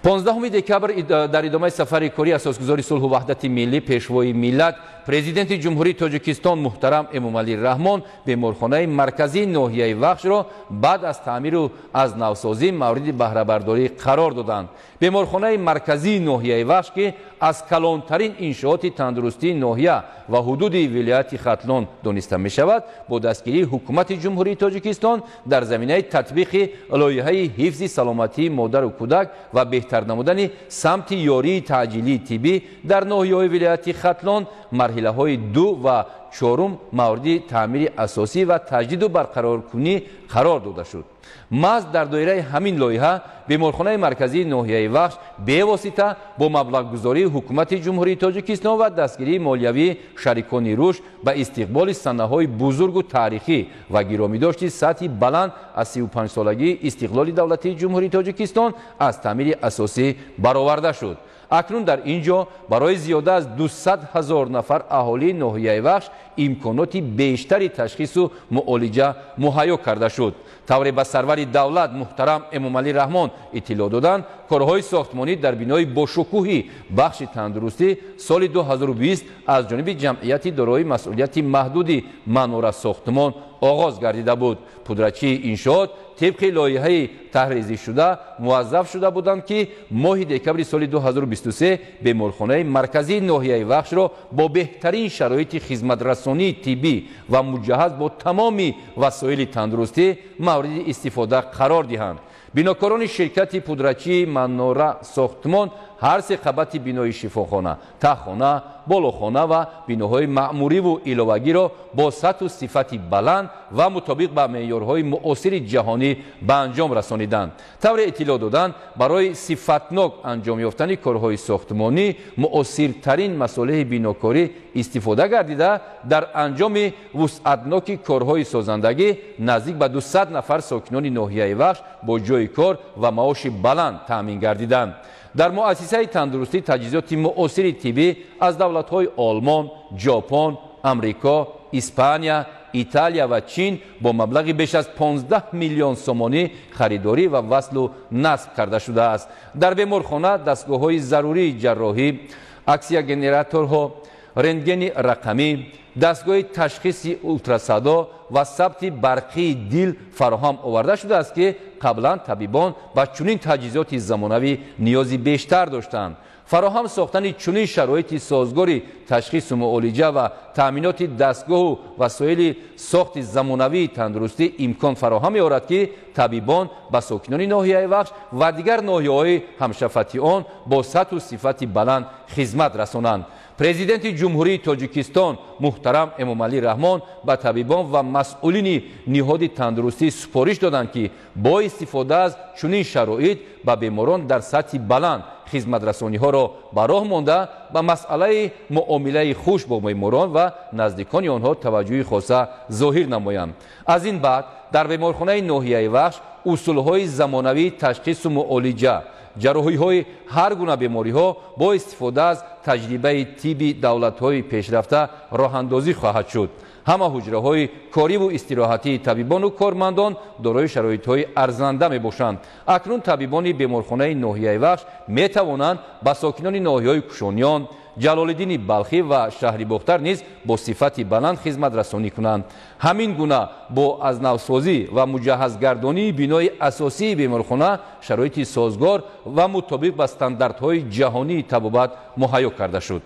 15 دکبر در ادامه سفر کاری اساسگذاری صلح و وحدت ملی پیشوای ملت پرزیدنت جمهوری تاجیکستان محترم امامعلی رحمان بیمارخانه مرکزی ناحیه وخش را بعد از تعمیر و از نوسازی مورد بهره برداری قرار دادند. بیمارخانه مرکزی ناحیه وخش که از کلانترین انشاءات تندرستی ناحیه و حدود ولایت ختلان دانسته می شود با دستگیری حکومت جمهوری تاجیکستان در زمینه تطبیق لایحه حفظ سلامتی مادر و کودک و بهتر نمودن سمت یاری تعجیلی طبی در ناحیه‌های ولایت ختلان مرحله‌های 2 و 4 مورد تعمیر اساسی و تجدید و برقرارکنی قرار داده شد. محض در دایره همین لایحه بیمارخانه مرکزی ناحیه وخش به واسطه با مبلغ گذاری حکومت جمهوری تاجیکستان و دستگیری مالیوی شریکان روش به استقبال صحنه‌های بزرگ و تاریخی و گرامی داشت سطح بلند از 35 سالگی استقلال دولتی جمهوری تاجیکستان از تعمیر اساسی برآورده شد. اکنون در اینجا برای زیاده از 200,000 نفر اهالی ناحیه وخش امکانات بیشتری تشخیص و معالجه مهیا کرده شد. طور به سرور دولت محترم امامعلی رحمان اطلاع دادند کارهای ساختمانی در بینای باشکوهی بخش تندرستی سال 2020 از جانب جمعیت دارای مسئولیت محدود مناره ساختمان آغاز گردیده بود. پودرچی انشاءات طبق لایحه تحریزی شده موظف شده بودند که ماه دکبر سال 2023 بیمارخانه مرکزی ناحیه وخش را با بهترین شرایط خدمت رسانی طبی و مجهز با تمام وسایل تندرستی مورد استفاده قرار دهند. بیناکاران شرکت پودرچی مناره ساختمان هر سه قبط بینای شفاخانه، تخانه، بالاخانه و بیناهای معموری و علاوگی را با سطح و صفت بلند و مطابق با معیارهای معاصر جهانی به انجام رسانیدند. طور اطلاع دادند برای صفتناک انجام یافتن کارهای ساختمانی معاصرترین مصالح بیناکاری استفاده گردیده در انجام وسعتناک کارهای سازندگی نزدیک به 200 نفر ساکنان ناحیه وخش با جای کار و معاش بلند تامین گردیدند. در مؤسسه تندرستی تجهیزات معاصر طبی از دولت‌های آلمان، ژاپن، امریکا، اسپانیا، ایتالیا و چین با مبلغ بیش از 15 میلیون سومانی خریداری و وصل و نصب کرده شده است. در بیمارخانه دستگاه‌های ضروری جراحی، اکسیژنراتورها، رنتگن رقمی، دستگاه تشخیص اولتراسادا و ثبت برقی دل فراهم آورده شده است که قبلا طبیبان با چنین تجهیزات زمانوی نیازی بیشتر داشتند. فراهم ساختن چنین شرایط سازگاری تشخیص و معالجه و تامینات دستگاه و وسایل ساخت زمانوی تندرستی امکان فراهم می‌آورد که طبیبان با ساکنان ناحیه وخش و دیگر ناحیه‌های همشفتی آن با سطح و صفت بلند خدمت رسانند. پرزیدنت جمهوری تاجیکستان محترم امامعلی رحمان به طبیبان و مسئولین نهاد تندرستی سپارش دادند که با استفاده از چنین شرایط به بیماران در سطح بلند خدمت رسانی ها را به راه مانده به مسئله معامله خوش با بیماران و نزدیکان آنها توجه خاصه ظاهر نمایند. از این بعد در بیمارخانه ناحیه وخش اصولهای زمانوی تشخیص و معالجه جراحی‌های هر گونه بیماری‌ها با استفاده از تجربه طبی دولت‌های پیشرفته راه‌اندازی خواهد شد. همه حجره‌های کاری و استراحتی طبیبان و کارمندان دارای شرایط‌های ارزنده می‌باشند. اکنون طبیبان بیمارخانه ناحیه وخش می‌توانند به ساکنان ناحیه‌های کوشانیان، جلال‌الدین بلخی و شهری باختر نیز با صفت بلند خدمت رسانی کنند. همین گونه با از نوسازی و مجهزگردانی بینای اساسی بیمارخانه شرایط سازگار و مطابق با استانداردهای جهانی طبابت مهیا کرده شد.